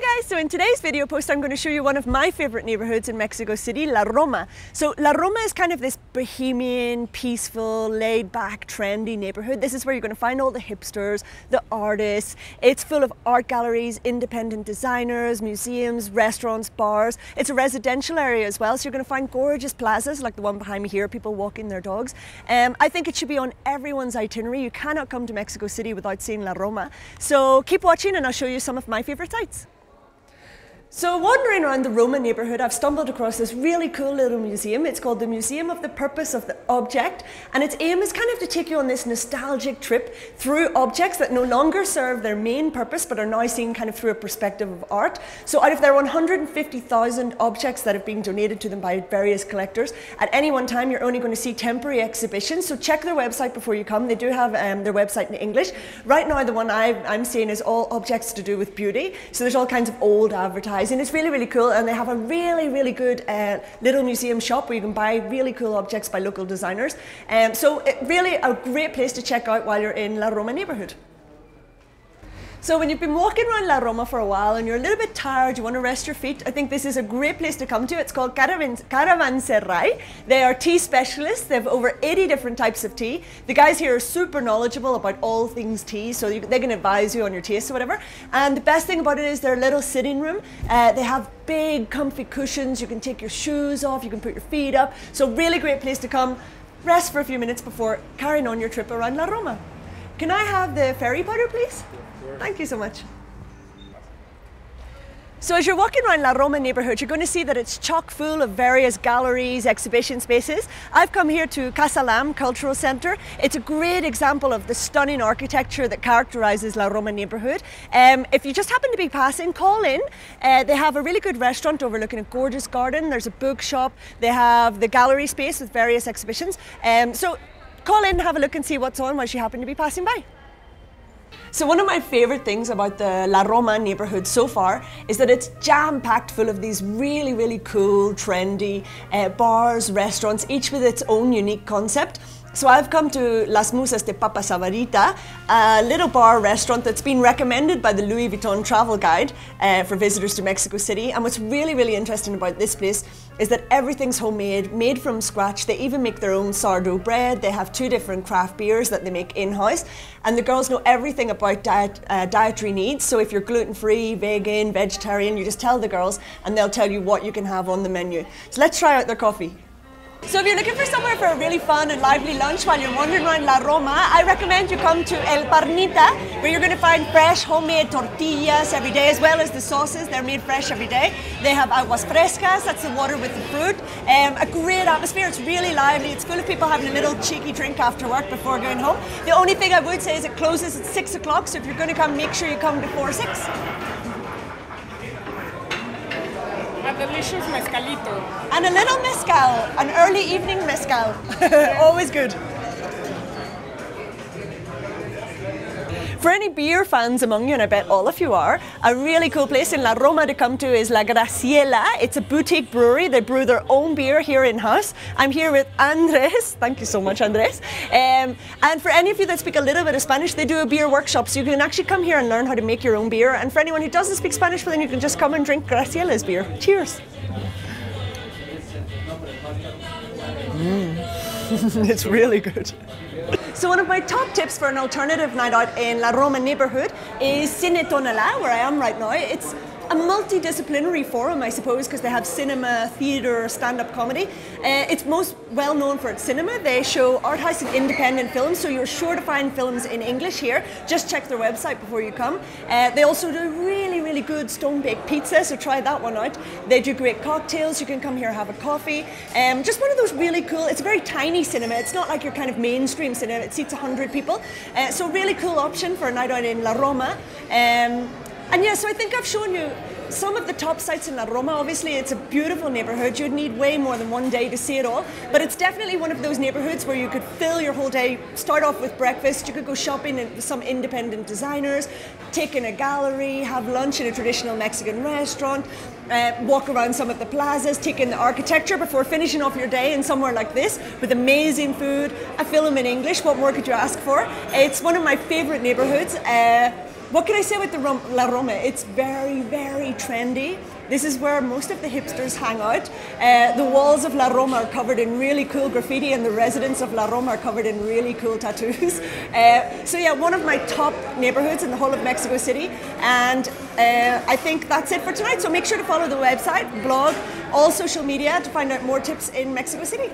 Hi guys, so in today's video post I'm going to show you one of my favorite neighborhoods in Mexico City, La Roma. So La Roma is kind of this bohemian, peaceful, laid-back, trendy neighborhood. This is where you're going to find all the hipsters, the artists. It's full of art galleries, independent designers, museums, restaurants, bars. It's a residential area as well, so you're going to find gorgeous plazas like the one behind me here, people walking their dogs. I think it should be on everyone's itinerary. You cannot come to Mexico City without seeing La Roma. So keep watching and I'll show you some of my favorite sites. So wandering around the Roma neighborhood, I've stumbled across this really cool little museum. It's called the Museum of the Purpose of the Object, and its aim is kind of to take you on this nostalgic trip through objects that no longer serve their main purpose but are now seen kind of through a perspective of art. So out of their 150,000 objects that have been donated to them by various collectors, at any one time you're only going to see temporary exhibitions, so check their website before you come. They do have their website in English. Right now the one I'm seeing is all objects to do with beauty, so there's all kinds of old advertising. And it's really, really cool, and they have a really, really good little museum shop where you can buy really cool objects by local designers. So really a great place to check out while you're in La Roma neighborhood. So when you've been walking around La Roma for a while and you're a little bit tired, you want to rest your feet, I think this is a great place to come to. It's called Caravanserai. They are tea specialists. They have over 80 different types of tea. The guys here are super knowledgeable about all things tea, so they can advise you on your taste or whatever. And the best thing about it is their little sitting room. They have big comfy cushions. You can take your shoes off, you can put your feet up. So really great place to come, rest for a few minutes before carrying on your trip around La Roma. Can I have the ferry powder, please? Thank you so much. So as you're walking around La Roma neighborhood, you're going to see that it's chock full of various galleries, exhibition spaces. I've come here to Casalam Cultural Centre. It's a great example of the stunning architecture that characterises La Roma neighborhood. If you just happen to be passing, call in. They have a really good restaurant overlooking a gorgeous garden. There's a bookshop. They have the gallery space with various exhibitions. So call in, have a look and see what's on while you happen to be passing by. So one of my favourite things about the La Roma neighbourhood so far is that it's jam-packed full of these really, really cool, trendy bars, restaurants, each with its own unique concept. So I've come to Las Musas de Papa Savarita, a little bar restaurant that's been recommended by the Louis Vuitton travel guide for visitors to Mexico City. And what's really, really interesting about this place is that everything's homemade, made from scratch. They even make their own sourdough bread. They have 2 different craft beers that they make in-house. And the girls know everything about dietary needs. So if you're gluten-free, vegan, vegetarian, you just tell the girls and they'll tell you what you can have on the menu. So let's try out their coffee. So if you're looking for somewhere for a really fun and lively lunch while you're wandering around La Roma, I recommend you come to El Parnita, where you're going to find fresh homemade tortillas every day, as well as the sauces. They're made fresh every day. They have aguas frescas, that's the water with the fruit. A great atmosphere, it's really lively. It's full of people having a little cheeky drink after work before going home. The only thing I would say is it closes at 6 o'clock, so if you're going to come, make sure you come before 6. A delicious mezcalito. And a little mezcal, an early evening mezcal. Always good. For any beer fans among you, and I bet all of you are, a really cool place in La Roma to come to is La Graciela. It's a boutique brewery. They brew their own beer here in-house. I'm here with Andres. Thank you so much, Andres. And for any of you that speak a little bit of Spanish, they do a beer workshop, so you can actually come here and learn how to make your own beer. And for anyone who doesn't speak Spanish, well, then you can just come and drink Graciela's beer. Cheers. It's really good. So one of my top tips for an alternative night out in La Roma neighbourhood is Cine Tonalá, where I am right now. It's a multidisciplinary forum, I suppose, because they have cinema, theatre, stand-up comedy. It's most well known for its cinema. They show art house and independent films, so you're sure to find films in English here. Just check their website before you come. They also do really, really good stone-baked pizza, so try that one out. They do great cocktails. You can come here, have a coffee. Just one of those really cool, it's a very tiny cinema. It's not like your kind of mainstream cinema. It seats 100 people. So really cool option for a night out in La Roma. And yeah, so I think I've shown you some of the top sites in La Roma. Obviously, it's a beautiful neighbourhood. You'd need way more than one day to see it all. But it's definitely one of those neighbourhoods where you could fill your whole day, start off with breakfast, you could go shopping with some independent designers, take in a gallery, have lunch in a traditional Mexican restaurant, walk around some of the plazas, take in the architecture before finishing off your day in somewhere like this with amazing food, a film in English. What more could you ask for? It's one of my favourite neighbourhoods. what can I say about La Roma? It's very, very trendy. This is where most of the hipsters hang out. The walls of La Roma are covered in really cool graffiti, and the residents of La Roma are covered in really cool tattoos. So yeah, one of my top neighborhoods in the whole of Mexico City. And I think that's it for tonight. So make sure to follow the website, blog, all social media to find out more tips in Mexico City.